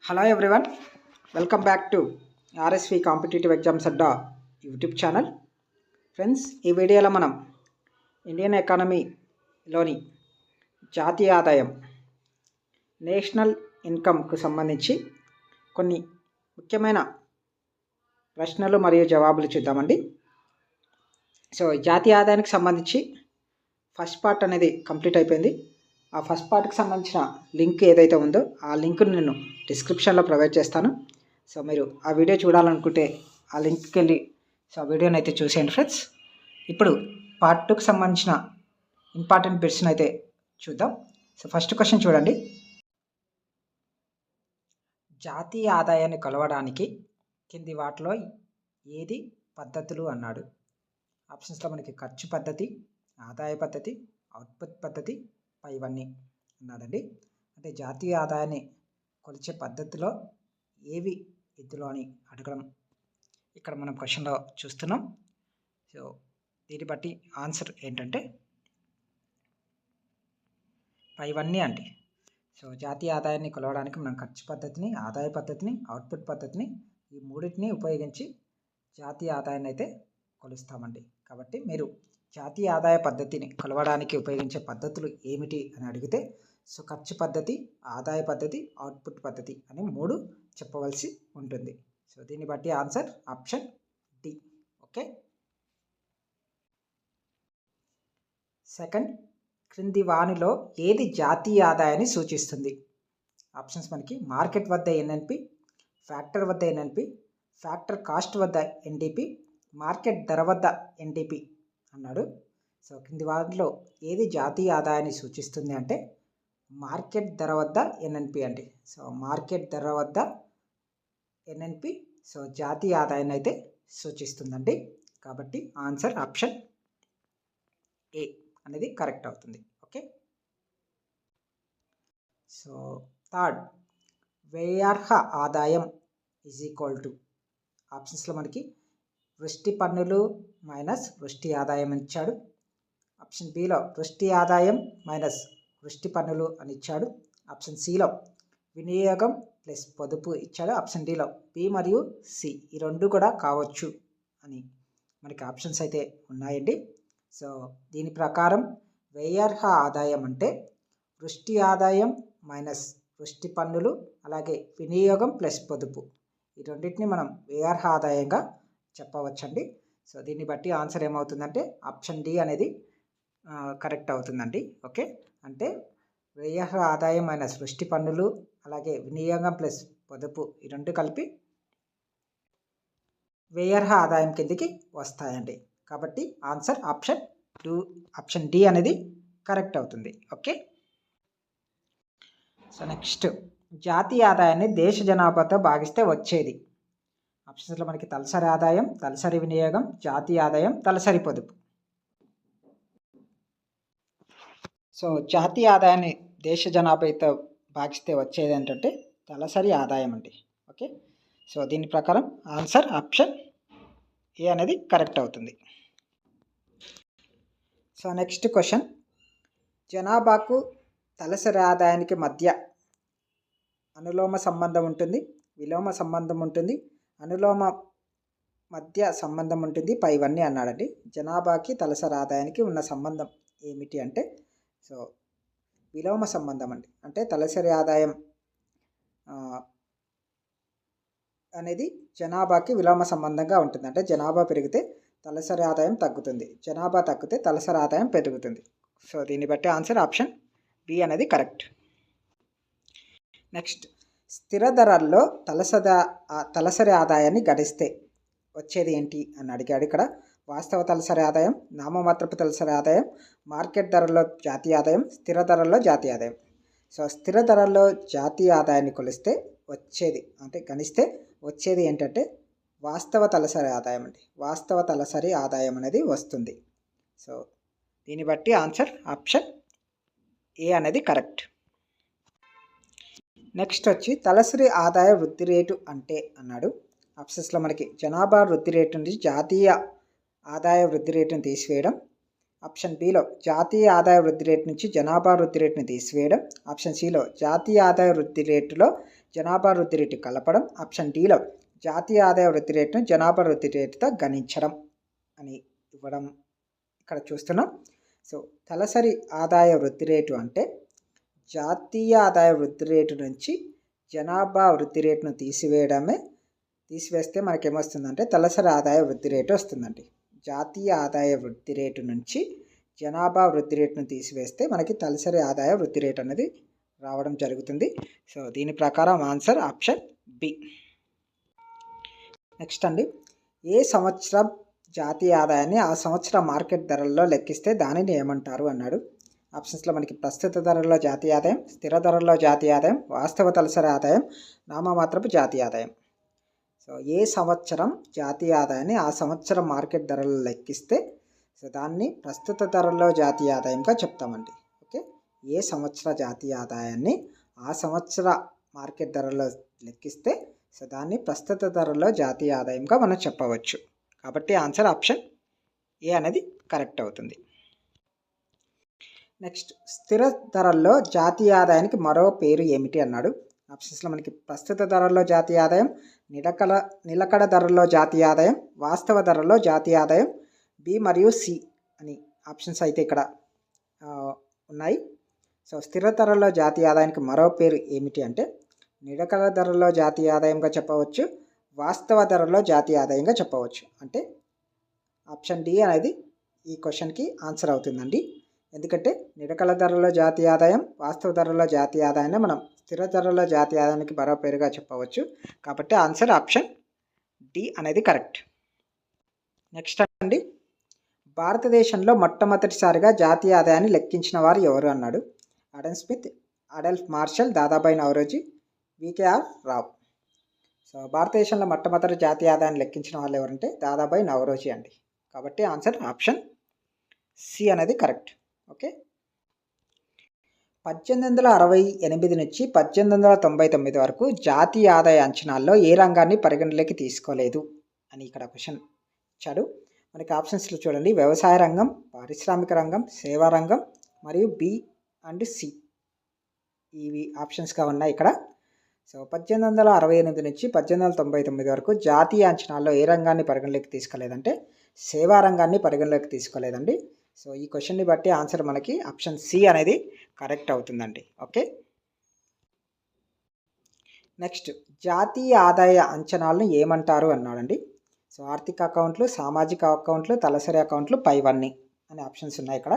Hello everyone, welcome back to RSV competitive exams Adda YouTube channel. Friends, ఈ వీడియోలో మనం Indian ఎకానమీలోని జాతీయ ఆదాయం నేషనల్ ఇన్కమ్కు సంబంధించి కొన్ని ముఖ్యమైన ప్రశ్నలు మరియు జవాబులు చూద్దామండి. సో జాతీయ ఆదాయానికి సంబంధించి ఫస్ట్ పార్ట్ అనేది కంప్లీట్ అయిపోయింది. ఆ ఫస్ట్ పార్ట్కి సంబంధించిన లింక్ ఏదైతే ఉందో ఆ లింక్ను నేను డిస్క్రిప్షన్లో ప్రొవైడ్ చేస్తాను. సో మీరు ఆ వీడియో చూడాలనుకుంటే ఆ లింక్కి వెళ్ళి ఆ వీడియోని అయితే చూసేయండి ఫ్రెండ్స్. ఇప్పుడు పార్ట్ 2కి సంబంధించిన ఇంపార్టెంట్ బిట్స్ని అయితే చూద్దాం. సో ఫస్ట్ క్వశ్చన్ చూడండి. జాతీయ ఆదాయాన్ని కొలవడానికి కింది వాటిలో ఏది పద్ధతులు అన్నాడు. ఆప్షన్స్లో మనకి ఖర్చు పద్ధతి, ఆదాయ పద్ధతి, అవుట్పుట్ పద్ధతి, ఇవన్నీ అన్నాడండి. అంటే జాతీయ ఆదాయాన్ని కొలిచే పద్ధతిలో ఏవి ఇందులో అని అడగడం ఇక్కడ మనం క్వశ్చన్లో చూస్తున్నాం. సో దీన్ని బట్టి ఆన్సర్ ఏంటంటే ఇవన్నీ అండి. సో జాతీయ ఆదాయాన్ని కొలవడానికి మనం ఖర్చు పద్ధతిని, ఆదాయ పద్ధతిని, అవుట్పుట్ పద్ధతిని ఈ మూడింటిని ఉపయోగించి జాతీయ ఆదాయాన్ని అయితే కొలుస్తామండి. కాబట్టి మీరు జాతీయ ఆదాయ పద్ధతిని కొలవడానికి ఉపయోగించే పద్ధతులు ఏమిటి అని అడిగితే సో ఖర్చు పద్ధతి, ఆదాయ పద్ధతి, అవుట్పుట్ పద్ధతి అని 3 చెప్పవలసి ఉంటుంది. సో దీన్ని బట్టి answer option D. Okay. Second, క్రింది వానిలో ఏది జాతీయ ఆదాయాన్ని సూచిస్తుంది? ఆప్షన్స్ మనకి మార్కెట్ వద్ద ఎన్ఎన్పి, ఫ్యాక్టర్ వద్ద ఎన్ఎన్పి, ఫ్యాక్టర్ కాస్ట్ వద్ద ఎన్డిపి, మార్కెట్ ధర వద్ద ఎన్డిపి అన్నాడు. సో కింది వాటిలో ఏది జాతీయ ఆదాయాన్ని సూచిస్తుంది అంటే మార్కెట్ ధర వద్ద ఎన్ఎన్పి అండి. సో మార్కెట్ ధర వద్ద ఎన్ఎన్పి సో జాతీయ ఆదాయాన్ని అయితే సూచిస్తుందండి. కాబట్టి ఆన్సర్ ఆప్షన్ ఏ అనేది కరెక్ట్ అవుతుంది. ఓకే. సో థర్డ్, వ్యయార్హ ఆదాయం ఈజ్ ఈక్వల్ టు ఆప్షన్స్లో మనకి వృష్టి పన్నులు మైనస్ వృష్టి ఆదాయం అని ఇచ్చాడు. ఆప్షన్ బిలో వృష్టి ఆదాయం మైనస్ వృష్టి పన్నులు అని ఇచ్చాడు. ఆప్షన్ సిలో వినియోగం ప్లస్ పొదుపు ఇచ్చాడు. ఆప్షన్ డిలో బి మరియు సి ఈ రెండు కూడా కావచ్చు అని మనకి ఆప్షన్స్ అయితే ఉన్నాయండి. సో దీని ప్రకారం వ్యయార్హ ఆదాయం అంటే వృష్టి ఆదాయం మైనస్ వృష్టి పన్నులు అలాగే వినియోగం ప్లస్ పొదుపు ఈ రెండింటిని మనం వ్యయార్హ ఆదాయంగా చెప్పవచ్చండి. సో దీన్ని బట్టి ఆన్సర్ ఏమవుతుందంటే ఆప్షన్ డి అనేది కరెక్ట్ అవుతుందండి. ఓకే. అంటే వ్యయార్హ ఆదాయం మైనస్ వృష్టి పన్నులు అలాగే వినియోగం ప్లస్ పొదుపు ఈ రెండు కలిపి వ్యయార్హ ఆదాయం కిందికి వస్తాయండి. కాబట్టి ఆన్సర్ ఆప్షన్ డి అనేది కరెక్ట్ అవుతుంది. ఓకే. సో నెక్స్ట్, జాతీయ ఆదాయాన్ని దేశ జనాభాతో భాగిస్తే వచ్చేది? ఆప్షన్స్లో మనకి తలసరి ఆదాయం, తలసరి వినియోగం, జాతీయ ఆదాయం, తలసరి పొదుపు. సో జాతీయ ఆదాయాన్ని దేశ జనాభాతో భాగిస్తే వచ్చేది ఏంటంటే తలసరి ఆదాయం అండి. ఓకే. సో దీని ప్రకారం ఆన్సర్ ఆప్షన్ ఏ అనేది కరెక్ట్ అవుతుంది. సో నెక్స్ట్ క్వశ్చన్, జనాభాకు తలసరి ఆదాయానికి మధ్య అనులోమ సంబంధం ఉంటుంది, విలోమ సంబంధం ఉంటుంది, అనులోమ మధ్య సంబంధం ఉంటుంది, ఇవన్నీ అన్నాడండి. జనాభాకి తలసరి ఆదాయానికి ఉన్న సంబంధం ఏమిటి అంటే సో విలోమ సంబంధం అండి. అంటే తలసరి ఆదాయం అనేది జనాభాకి విలోమ సంబంధంగా ఉంటుంది. అంటే జనాభా పెరిగితే తలసరి ఆదాయం తగ్గుతుంది, జనాభా తగ్గితే తలసరి ఆదాయం పెరుగుతుంది. సో దీన్ని బట్టి ఆన్సర్ ఆప్షన్ బి అనేది కరెక్ట్. నెక్స్ట్, స్థిర ధరల్లో తలసరి ఆదాయాన్ని గణిస్తే వచ్చేది ఏంటి అని అడిగాడు. ఇక్కడ వాస్తవ తలసరి ఆదాయం, నామమాత్రపు తలసరి ఆదాయం, మార్కెట్ ధరల్లో జాతీయ ఆదాయం, స్థిర ధరల్లో జాతీయ ఆదాయం. సో స్థిర ధరల్లో జాతీయ ఆదాయాన్ని కొలిస్తే వచ్చేది అంటే గణిస్తే వచ్చేది ఏంటంటే వాస్తవ తలసరి ఆదాయం అండి. వాస్తవ తలసరి ఆదాయం అనేది వస్తుంది. సో దీన్ని బట్టి ఆన్సర్ ఆప్షన్ ఏ అనేది కరెక్ట్. నెక్స్ట్ వచ్చి తలసరి ఆదాయ వృద్ధి రేటు అంటే అన్నాడు. ఆప్షన్స్లో మనకి జనాభా వృద్ధి రేటు నుంచి జాతీయ ఆదాయ వృద్ధి రేటును తీసివేయడం, ఆప్షన్ బిలో జాతీయ ఆదాయ వృద్ధి రేటు నుంచి జనాభా వృద్ధి రేటుని తీసివేయడం. ఆప్షన్ సిలో జాతీయ ఆదాయ వృద్ధి రేటులో జనాభా వృద్ధి రేటు కలపడం. ఆప్షన్ డిలో జాతీయ ఆదాయ వృద్ధి రేటును జనాభా వృద్ధి రేటుతో గణించడం అని ఇవ్వడం ఇక్కడ చూస్తున్నాం. సో తలసరి ఆదాయ వృద్ధి రేటు అంటే జాతీయ ఆదాయ వృద్ధి రేటు నుంచి జనాభా వృద్ధి రేటును తీసివేస్తే మనకేమొస్తుందంటే తలసరి ఆదాయ వృద్ధి రేటు వస్తుందండి. జాతీయ ఆదాయ వృద్ధి రేటు నుంచి జనాభా వృద్ధి రేటును తీసివేస్తే మనకి తలసరి ఆదాయ వృద్ధి రేటు అనేది రావడం జరుగుతుంది. సో దీని ప్రకారం ఆన్సర్ ఆప్షన్ బి. నెక్స్ట్ అండి, ఏ సంవత్సరం జాతీయ ఆదాయాన్ని ఆ సంవత్సరం మార్కెట్ ధరల్లో లెక్కిస్తే దానిని ఏమంటారు అన్నాడు. ఆప్షన్స్లో మనకి ప్రస్తుత ధరల్లో జాతీయ ఆదాయం, స్థిర ధరల్లో జాతీయ ఆదాయం, వాస్తవ తలసరి ఆదాయం, నామమాత్రపు జాతీయ ఆదాయం. సో ఏ సంవత్సరం జాతీయ ఆదాయాన్ని ఆ సంవత్సరం మార్కెట్ ధరల్లో లెక్కిస్తే సో దాన్ని ప్రస్తుత ధరల్లో జాతీయ ఆదాయంగా చెప్తామండి. ఓకే, ఏ సంవత్సర జాతీయ ఆదాయాన్ని ఆ సంవత్సర మార్కెట్ ధరల్లో లెక్కిస్తే సో దాన్ని ప్రస్తుత ధరల్లో జాతీయ ఆదాయంగా మనం చెప్పవచ్చు. కాబట్టి ఆన్సర్ ఆప్షన్ ఏ అనేది కరెక్ట్ అవుతుంది. నెక్స్ట్, స్థిర ధరల్లో జాతీయ ఆదాయానికి మరో పేరు ఏమిటి అన్నాడు. ఆప్షన్స్లో మనకి ప్రస్తుత ధరల్లో జాతీయ ఆదాయం, నిలకడ ధరల్లో జాతీయ ఆదాయం, వాస్తవ ధరల్లో జాతీయ ఆదాయం, బి మరియు సి అని ఆప్షన్స్ అయితే ఇక్కడ ఉన్నాయి. సో స్థిర ధరల్లో జాతీయ ఆదాయానికి మరో పేరు ఏమిటి అంటే నిలకడ ధరల్లో జాతీయ ఆదాయంగా చెప్పవచ్చు, వాస్తవ ధరల్లో జాతీయ ఆదాయంగా చెప్పవచ్చు. అంటే ఆప్షన్ డి అనేది ఈ క్వశ్చన్కి ఆన్సర్ అవుతుందండి. ఎందుకంటే నిలకడ ధరల్లో జాతీయ ఆదాయం, వాస్తవ ధరల్లో జాతీయ ఆదాయాన్ని మనం స్థిర ధరల్లో జాతీయ ఆదాయానికి మరో పేరుగా చెప్పవచ్చు. కాబట్టి ఆన్సర్ ఆప్షన్ డి అనేది కరెక్ట్. నెక్స్ట్ అండి, భారతదేశంలో మొట్టమొదటిసారిగా జాతీయ ఆదాయాన్ని లెక్కించిన వారు ఎవరు అన్నాడు. Adam Smith, Adolph Marshall, Dadabhai Naoroji, VKR Rao. So భారతదేశంలో మొట్టమొదటి జాతీయ ఆదాయాన్ని లెక్కించిన వాళ్ళు ఎవరంటే దాదాబాయి నవరోజీ అండి. కాబట్టి ఆన్సర్ ఆప్షన్ సి అనేది కరెక్ట్. ఓకే, 1868 నుంచి 1899 వరకు జాతీయ ఆదాయ అంచనాల్లో ఏ రంగాన్ని పరిగణలోకి తీసుకోలేదు అని ఇక్కడ క్వశ్చన్ ఇచ్చాడు. మనకి ఆప్షన్స్లో చూడండి, వ్యవసాయ రంగం, పారిశ్రామిక రంగం, సేవా రంగం మరియు బి అండ్ సి ఇవి ఆప్షన్స్గా ఉన్నాయి ఇక్కడ. సో 1868 నుంచి 1899 వరకు జాతీయ అంచనాల్లో ఏ రంగాన్ని పరిగణలోకి తీసుకోలేదంటే సేవా రంగాన్ని పరిగణలోకి తీసుకోలేదండి. సో ఈ క్వశ్చన్ని బట్టి ఆన్సర్ మనకి ఆప్షన్ సి అనేది కరెక్ట్ అవుతుందండి. ఓకే, నెక్స్ట్, జాతీయ ఆదాయ అంచనాలను ఏమంటారు అన్నాడండి. సో ఆర్థిక అకౌంట్లు, సామాజిక అకౌంట్లు, తలసరి అకౌంట్లు, పైవన్నీ అనే ఆప్షన్స్ ఉన్నాయి ఇక్కడ.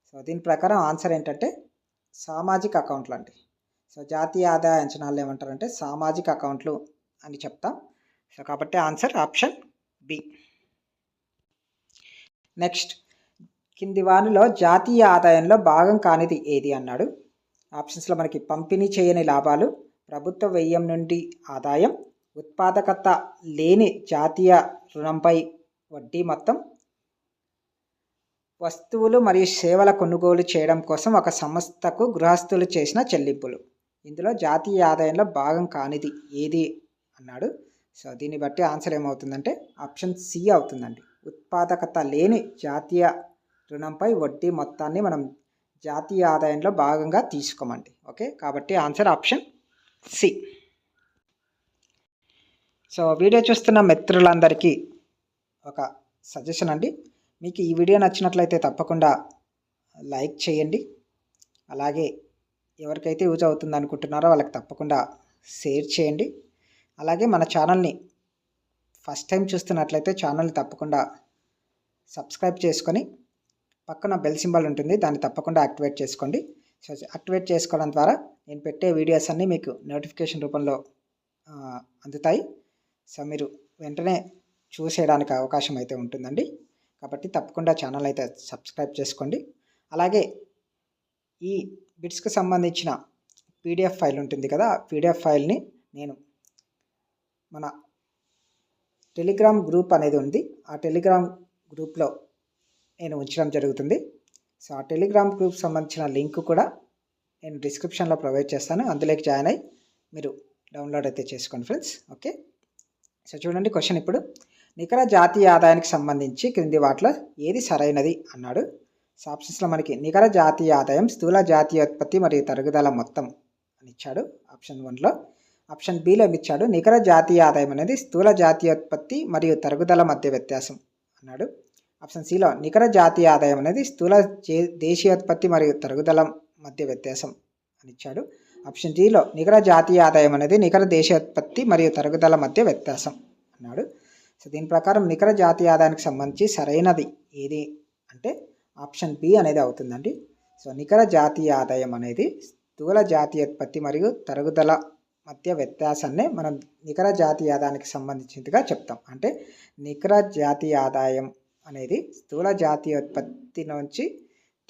సో దీని ప్రకారం ఆన్సర్ ఏంటంటే సామాజిక అకౌంట్లు అండి. సో జాతీయ ఆదాయ అంచనాలు ఏమంటారంటే సామాజిక అకౌంట్లు అని చెప్తాం. సో కాబట్టి ఆన్సర్ ఆప్షన్ బి. నెక్స్ట్, కింది వానిలో జాతీయ ఆదాయంలో భాగం కానిది ఏది అన్నాడు. ఆప్షన్స్లో మనకి పంపిణీ చేయని లాభాలు, ప్రభుత్వ వ్యయం నుండి ఆదాయం, ఉత్పాదకత లేని జాతీయ రుణంపై వడ్డీ మొత్తం, వస్తువులు మరియు సేవల కొనుగోలు చేయడం కోసం ఒక సంస్థకు గృహస్థులు చేసిన చెల్లింపులు. ఇందులో జాతీయ ఆదాయంలో భాగం కానిది ఏది అన్నాడు. సో దీన్ని బట్టి ఆన్సర్ ఏమవుతుందంటే ఆప్షన్ సి అవుతుందండి. ఉత్పాదకత లేని జాతీయ రుణంపై వడ్డీ మొత్తాన్ని మనం జాతీయ ఆదాయంలో భాగంగా తీసుకోమండి. ఓకే, కాబట్టి answer option C. So video చూస్తున్న మిత్రులందరికీ ఒక సజెషన్ అండి, మీకు ఈ వీడియో నచ్చినట్లయితే తప్పకుండా లైక్ చేయండి. అలాగే ఎవరికైతే యూజ్ అవుతుంది అనుకుంటున్నారో వాళ్ళకి తప్పకుండా షేర్ చేయండి. అలాగే మన ఛానల్ని ఫస్ట్ టైం చూస్తున్నట్లయితే ఛానల్ని తప్పకుండా సబ్స్క్రైబ్ చేసుకొని పక్కన బెల్ సింబల్ ఉంటుంది, దాన్ని తప్పకుండా యాక్టివేట్ చేసుకోండి. సో యాక్టివేట్ చేసుకోవడం ద్వారా నేను పెట్టే వీడియోస్ అన్నీ మీకు నోటిఫికేషన్ రూపంలో అందుతాయి. సో మీరు వెంటనే చూసేయడానికి అవకాశం అయితే ఉంటుందండి. కాబట్టి తప్పకుండా ఛానల్ అయితే సబ్స్క్రైబ్ చేసుకోండి. అలాగే ఈ బిట్స్కి సంబంధించిన పీడిఎఫ్ ఫైల్ ఉంటుంది కదా, ఆ పీడిఎఫ్ ఫైల్ని నేను మన టెలిగ్రామ్ గ్రూప్ అనేది ఉంది, ఆ టెలిగ్రామ్ గ్రూప్లో నేను ఉంచడం జరుగుతుంది. సో ఆ టెలిగ్రామ్ గ్రూప్ సంబంధించిన లింక్ కూడా నేను డిస్క్రిప్షన్లో ప్రొవైడ్ చేస్తాను, అందులోకి జాయిన్ అయ్యి మీరు డౌన్లోడ్ అయితే చేసుకోండి ఫ్రెండ్స్. ఓకే, సో చూడండి క్వశ్చన్ ఇప్పుడు, నికర జాతీయ ఆదాయానికి సంబంధించి క్రింది వాటిలో ఏది సరైనది అన్నాడు. సో ఆప్షన్స్లో మనకి నికర జాతీయ ఆదాయం స్థూల జాతీయోత్పత్తి మరియు తరుగుదల మొత్తం అని ఇచ్చాడు ఆప్షన్ 1లో. ఆప్షన్ బిలో ఇచ్చాడు నికర జాతీయ ఆదాయం అనేది స్థూల జాతీయోత్పత్తి మరియు తరుగుదల మధ్య వ్యత్యాసం అన్నాడు. ఆప్షన్ సిలో నికర జాతీయ ఆదాయం అనేది స్థూల దేశీయోత్పత్తి మరియు తరుగుదల మధ్య వ్యత్యాసం అని ఇచ్చాడు. ఆప్షన్ డిలో నికర జాతీయ ఆదాయం అనేది నికర దేశీయోత్పత్తి మరియు తరుగుదల మధ్య వ్యత్యాసం అన్నాడు. సో దీని ప్రకారం నికర జాతీయ ఆదాయానికి సంబంధించి సరైనది ఏది అంటే ఆప్షన్ బి అనేది అవుతుందండి. సో నికర జాతీయ ఆదాయం అనేది స్థూల జాతీయోత్పత్తి మరియు తరుగుదల మధ్య వ్యత్యాసాన్ని మనం నికర జాతీయ ఆదాయానికి సంబంధించినదిగా చెప్తాం. అంటే నికర జాతీయ ఆదాయం అనేది స్థూల జాతీయోత్పత్తి నుంచి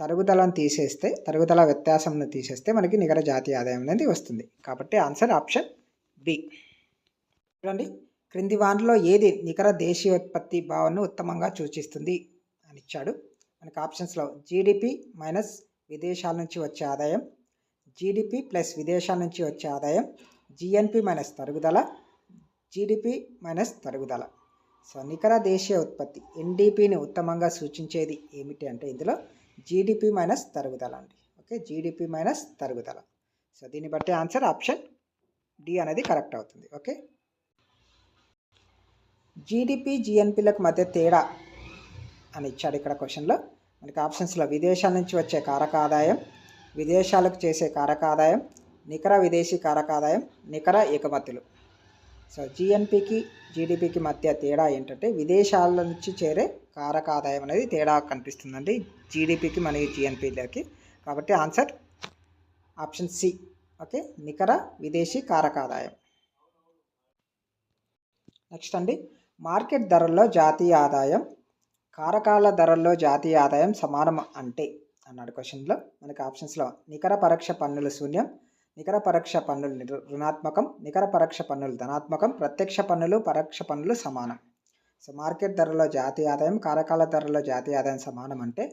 తరుగుదలను తీసేస్తే, తరుగుదల వ్యత్యాసంను తీసేస్తే మనకి నికర జాతీయ ఆదాయం అనేది వస్తుంది. కాబట్టి ఆన్సర్ ఆప్షన్ బి. చూడండి, క్రింది వాటిలో ఏది నికర దేశీయోత్పత్తి భావనను ఉత్తమంగా సూచిస్తుంది అని ఇచ్చాడు. మనకి ఆప్షన్స్లో జీడిపి మైనస్ విదేశాల నుంచి వచ్చే ఆదాయం, జీడిపి ప్లస్ విదేశాల నుంచి వచ్చే ఆదాయం, జిఎన్పి మైనస్ తరుగుదల, జీడిపి మైనస్ తరుగుదల. సో నికర దేశీయ ఉత్పత్తి ఎన్డిపిని ఉత్తమంగా సూచించేది ఏమిటి అంటే ఇందులో జీడిపి మైనస్ తరుగుదల అండి. ఓకే, జీడిపి మైనస్ తరుగుదల. సో దీన్ని బట్టి ఆన్సర్ ఆప్షన్ డి అనేది కరెక్ట్ అవుతుంది. ఓకే, జీడిపి జిఎన్పిలకు మధ్య తేడా అని ఇచ్చాడు ఇక్కడ క్వశ్చన్లో. మనకి ఆప్షన్స్లో విదేశాల నుంచి వచ్చే కారక ఆదాయం, విదేశాలకు చేసే కారక ఆదాయం, నికర విదేశీ కారక ఆదాయం, నికర ఎగుమతులు. సో జిఎన్పికి జీడిపికి మధ్య తేడా ఏంటంటే విదేశాల నుంచి చేరే కారక ఆదాయం అనేది తేడా కనిపిస్తుందండి జీడిపికి మరియు జిఎన్పిలకి. కాబట్టి ఆన్సర్ ఆప్షన్ సి. ఓకే, నికర విదేశీ కారక ఆదాయం. నెక్స్ట్ అండి, మార్కెట్ ధరల్లో జాతీయ ఆదాయం కారకాల ధరల్లో జాతీయ ఆదాయం సమానం అంటే అన్నాడు క్వశ్చన్లో. మనకి ఆప్షన్స్లో నికర పరోక్ష పన్నులు శూన్యం, నికర పరోక్ష పన్నులు రుణాత్మకం, నికర పరోక్ష పన్నులు ధనాత్మకం, ప్రత్యక్ష పన్నులు పరోక్ష పన్నులు సమానం. సో మార్కెట్ ధరలో జాతీయ ఆదాయం కారకాల ధరలో జాతీయ ఆదాయం సమానం అంటే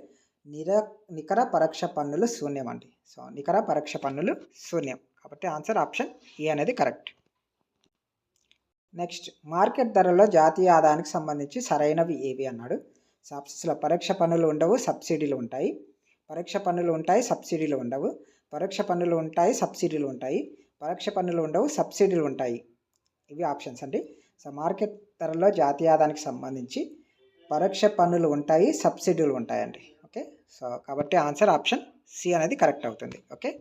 నికర పరోక్ష పన్నులు శూన్యం అండి. సో నికర పరోక్ష పన్నులు శూన్యం. కాబట్టి ఆన్సర్ ఆప్షన్ ఏ అనేది కరెక్ట్. నెక్స్ట్, మార్కెట్ ధరలో జాతీయ ఆదాయానికి సంబంధించి సరైనవి ఏవి అన్నాడు. సో ఆప్షన్స్లో పరోక్ష పన్నులు ఉండవు, సబ్సిడీలు ఉంటాయి. పరోక్ష పన్నులు ఉంటాయి, సబ్సిడీలు ఉండవు. పరోక్ష పన్నులు ఉంటాయి, సబ్సిడీలు ఉంటాయి. పరోక్ష పన్నులు ఉండవు, సబ్సిడీలు ఉంటాయి. ఇవి ఆప్షన్స్ అండి. సో మార్కెట్ ధరలో జాతీయ ఆదాయానికి సంబంధించి పరోక్ష పన్నులు ఉంటాయి, సబ్సిడీలు ఉంటాయండి. ఓకే, సో కాబట్టి ఆన్సర్ ఆప్షన్ సి అనేది కరెక్ట్ అవుతుంది. ఓకే,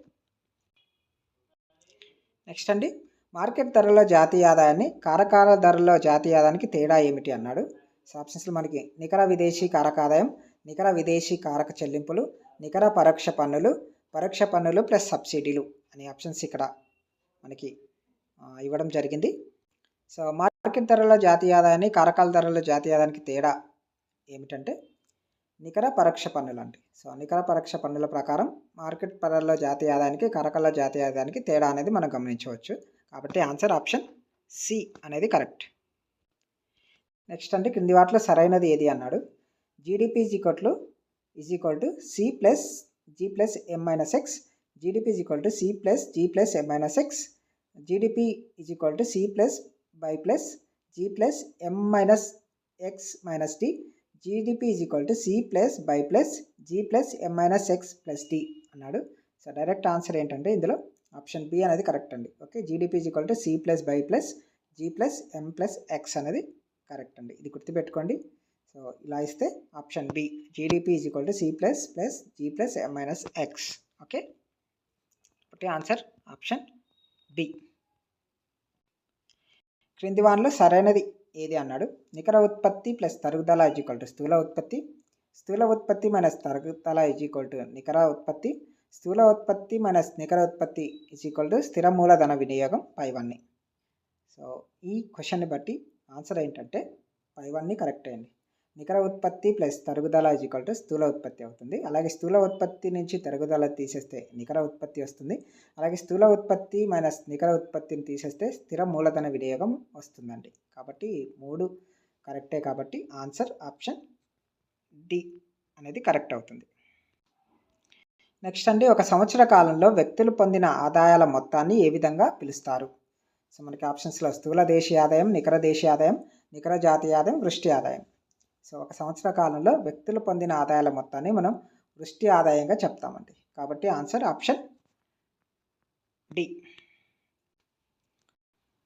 నెక్స్ట్ అండి, మార్కెట్ ధరలో జాతీయ ఆదాయాన్ని కారకాల ధరలో జాతీయ ఆదాయానికి తేడా ఏమిటి అన్నాడు. సో ఆప్షన్స్లో మనకి నికర విదేశీ కారక ఆదాయం, నికర విదేశీ కారక చెల్లింపులు, నికర పరోక్ష పన్నులు, పరోక్ష పన్నులు ప్లస్ సబ్సిడీలు అనే ఆప్షన్స్ ఇక్కడ మనకి ఇవ్వడం జరిగింది. సో మార్కెట్ ధరలో జాతీయ ఆదాయాన్ని కారకాల ధరలో జాతీయ ఆదాయానికి తేడా ఏమిటంటే నికర పరోక్ష పన్నులు అండి. సో నికర పరోక్ష పన్నుల ప్రకారం మార్కెట్ ధరలో జాతీయ ఆదాయానికి కారకాల జాతీయ ఆదాయానికి తేడా అనేది మనం గమనించవచ్చు. కాబట్టి ఆన్సర్ ఆప్షన్ సి అనేది కరెక్ట్. నెక్స్ట్ అంటే క్రింది వాటిలో సరైనది ఏది అన్నాడు. GDP is equal to C plus G plus M minus X, GDP is equal to C plus G plus M minus X, GDP is equal to C plus by plus G plus M minus X minus D, GDP is equal to C plus by plus G plus M minus X plus D అన్నాడు. So direct answer ఏంటంటే ఇందులో option B అనేది correct అండి. Okay, GDP is equal to C plus by plus G plus M plus X అనేది correct అండి. ఇది గుర్తుపెట్టుకోండి. So ఇలా ఇస్తే option B GDP is equal to C plus plus G plus M minus X. Okay, కాబట్టి answer option B. క్రింది వాటిలో సరైనది ఏది అన్నాడు. నికర ఉత్పత్తి ప్లస్ తరుగుదల ఈజ్ ఈక్వల్ టు స్థూల ఉత్పత్తి, స్థూల ఉత్పత్తి మైనస్ తరుగుదల ఈజ్ ఈక్వల్ టు నికర ఉత్పత్తి, స్థూల ఉత్పత్తి మైనస్ నికర ఉత్పత్తి ఈజ్ ఈక్వల్ టు స్థిర మూలధన వినియోగం పైవన్నీ. సో ఈ క్వశ్చన్ని బట్టి ఆన్సర్ ఏంటంటే పైవన్నీ కరెక్ట్ అయ్యండి. నికర ఉత్పత్తి ప్లస్ తరుగుదల ఈజ్ ఈక్వల్ టు స్థూల ఉత్పత్తి అవుతుంది. అలాగే స్థూల ఉత్పత్తి నుంచి తరుగుదల తీసేస్తే నికర ఉత్పత్తి వస్తుంది. అలాగే స్థూల ఉత్పత్తి మైనస్ నికర ఉత్పత్తిని తీసేస్తే స్థిర మూలధన వినియోగం వస్తుందండి. కాబట్టి 3 కరెక్టే. కాబట్టి ఆన్సర్ ఆప్షన్ డి అనేది కరెక్ట్ అవుతుంది. నెక్స్ట్ అండి, ఒక సంవత్సర కాలంలో వ్యక్తులు పొందిన ఆదాయాల మొత్తాన్ని ఏ విధంగా పిలుస్తారు. సో మనకి ఆప్షన్స్లో స్థూల దేశీయ ఆదాయం, నికర దేశీయ ఆదాయం, నికర జాతీయ ఆదాయం, వృష్టి ఆదాయం. సో ఒక సంవత్సర కాలంలో వ్యక్తులు పొందిన ఆదాయాల మొత్తాన్ని మనం వృష్టి ఆదాయంగా చెప్తామండి. కాబట్టి answer option D.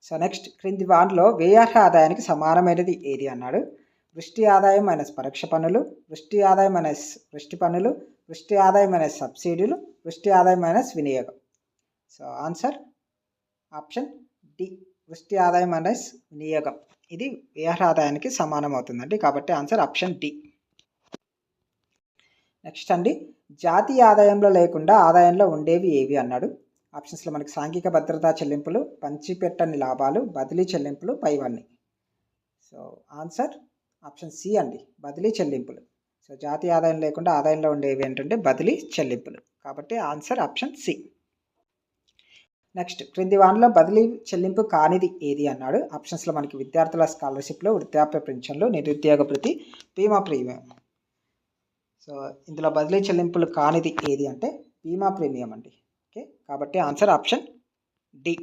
So next, క్రింది వాటిలో వ్యయార్హ ఆదాయానికి సమానమైనది ఏది అన్నాడు. వృష్టి ఆదాయం మైనస్ పరోక్ష పన్నులు, వృష్టి ఆదాయం మైనస్ వృష్టి పన్నులు, వృష్టి ఆదాయం మైనస్ సబ్సిడీలు, వృష్టి ఆదాయం మైనస్ వినియోగం. సో ఆన్సర్ ఆప్షన్ డి, వృష్టి ఆదాయం మైనస్ వినియోగం. ఇది వ్యయార్హ ఆదాయానికి సమానం అవుతుందండి. కాబట్టి ఆన్సర్ ఆప్షన్ డి. నెక్స్ట్ అండి, జాతీయ ఆదాయంలో లేకుండా ఆదాయంలో ఉండేవి ఏవి అన్నాడు. ఆప్షన్స్లో మనకి సాంఘిక భద్రతా చెల్లింపులు, పంచిపెట్టని లాభాలు, బదిలీ చెల్లింపులు, పైవన్నీ. సో ఆన్సర్ ఆప్షన్ సి అండి, బదిలీ చెల్లింపులు. సో జాతీయ ఆదాయం లేకుండా ఆదాయంలో ఉండేవి ఏంటంటే బదిలీ చెల్లింపులు. కాబట్టి ఆన్సర్ ఆప్షన్ సి. నెక్స్ట్, క్రింది వాటిలో బదిలీ చెల్లింపు కానిది ఏది అన్నాడు. ఆప్షన్స్లో మనకి విద్యార్థుల స్కాలర్షిప్లు, వృద్ధాప్య పెన్షన్లు, నిరుద్యోగ భృతి, బీమా ప్రీమియం. సో ఇందులో బదిలీ చెల్లింపులు కానిది ఏది అంటే బీమా ప్రీమియం అండి. ఓకే, కాబట్టి answer option D.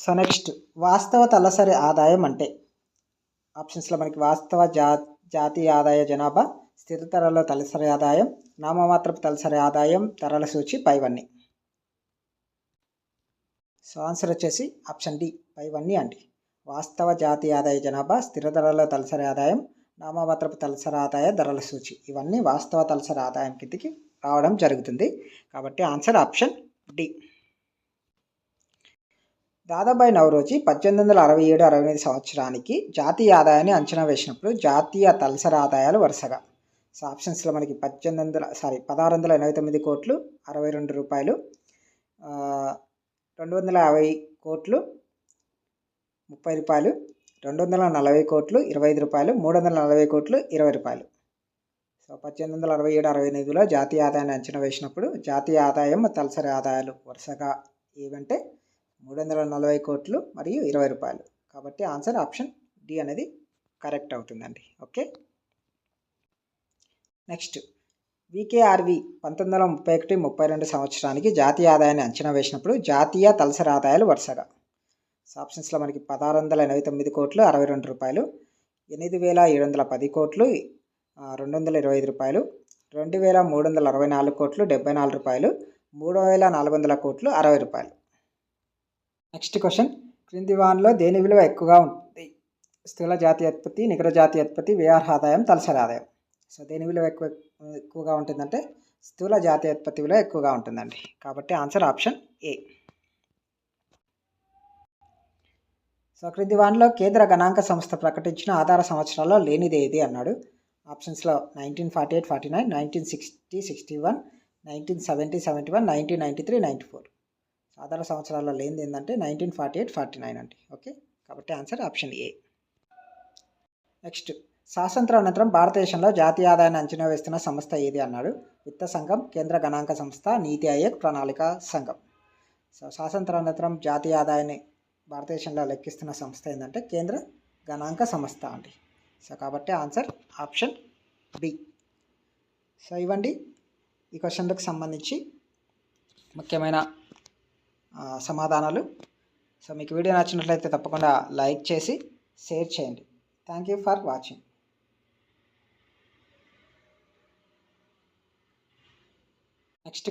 So next, వాస్తవ తలసరి ఆదాయం అంటే ఆప్షన్స్లో మనకి వాస్తవ జాతీయ ఆదాయ జనాభా, స్థిరధరలో తలసరి ఆదాయం, నామమాత్రపు తలసరి ఆదాయం, ధరల సూచి, పైవన్నీ. సో ఆన్సర్ వచ్చేసి ఆప్షన్ డి, పైవన్నీ అండి. వాస్తవ జాతీయ ఆదాయ జనాభా, స్థిరధరలో తలసరి ఆదాయం, నామమాత్రపు తలసరి ఆదాయ, ధరల సూచి, ఇవన్నీ వాస్తవ తలసరి ఆదాయం కిందకి రావడం జరుగుతుంది. కాబట్టి answer option D. Dadabhai Naoroji 1867-68 సంవత్సరానికి జాతీయ ఆదాయాన్ని అంచనా వేసినప్పుడు జాతీయ తలసరి ఆదాయాలు వరుసగా. సో ఆప్షన్స్లో మనకి 1689 కోట్లు 62 రూపాయలు, 250 కోట్లు 30 రూపాయలు, 240 కోట్లు 25 రూపాయలు, 340 కోట్లు 20 రూపాయలు. సో 1867-68లో జాతీయ ఆదాయాన్ని అంచనా వేసినప్పుడు జాతీయ ఆదాయం తలసరి ఆదాయాలు వరుసగా ఏవంటే 340 కోట్లు మరియు 20 రూపాయలు. కాబట్టి ఆన్సర్ ఆప్షన్ డి అనేది కరెక్ట్ అవుతుందండి. ఓకే, నెక్స్ట్, వికేఆర్వి 1931-32 సంవత్సరానికి జాతీయ ఆదాయాన్ని అంచనా వేసినప్పుడు జాతీయ తలసరి ఆదాయాలు వరుసగా. సో ఆప్షన్స్లో మనకి 1689 కోట్లు 62 రూపాయలు, 8710 కోట్లు 225 రూపాయలు, 2364 కోట్లు 74 రూపాయలు, 3400 కోట్లు 60 రూపాయలు. నెక్స్ట్ క్వశ్చన్, క్రింది వానిలో దేని విలువ ఎక్కువగా ఉంటుంది. స్థూల జాతీయోత్పత్తి, నికర జాతీయోత్పత్తి, వ్యయార్హ ఆదాయం, తలసరి ఆదాయం. సో దేని విలువ ఎక్కువగా ఉంటుందంటే స్థూల జాతీయోత్పత్తి విలువ ఎక్కువగా ఉంటుందండి. కాబట్టి ఆన్సర్ ఆప్షన్ ఏ. సో క్రింది వానిలో కేంద్ర గణాంక సంస్థ ప్రకటించిన ఆధార సంవత్సరాల్లో లేనిది ఏది అన్నాడు. ఆప్షన్స్లో 1948-49, 1960-61, 1970-71, 1993-94. ఆధార సంవత్సరాల్లో లేనిది ఏంటంటే 1948-49 అండి. ఓకే, కాబట్టి ఆన్సర్ ఆప్షన్ ఏ. నెక్స్ట్, స్వాతంత్ర అనంతరం భారతదేశంలో జాతీయ ఆదాయాన్ని అంచనా వేస్తున్న సంస్థ ఏది అన్నాడు. విత్త సంఘం, కేంద్ర గణాంక సంస్థ, నీతి ఆయోగ్, ప్రణాళిక సంఘం. సో స్వాతంత్ర అనంతరం జాతీయ ఆదాయాన్ని భారతదేశంలో లెక్కిస్తున్న సంస్థ ఏంటంటే కేంద్ర గణాంక సంస్థ అండి. సో కాబట్టి ఆన్సర్ ఆప్షన్ బి. సో ఇవ్వండి ఈ క్వశ్చన్లకు సంబంధించి ముఖ్యమైన సమాధానాలు. సో మీకు వీడియో నచ్చినట్లయితే తప్పకుండా లైక్ చేసి షేర్ చేయండి. Thank you for watching. Next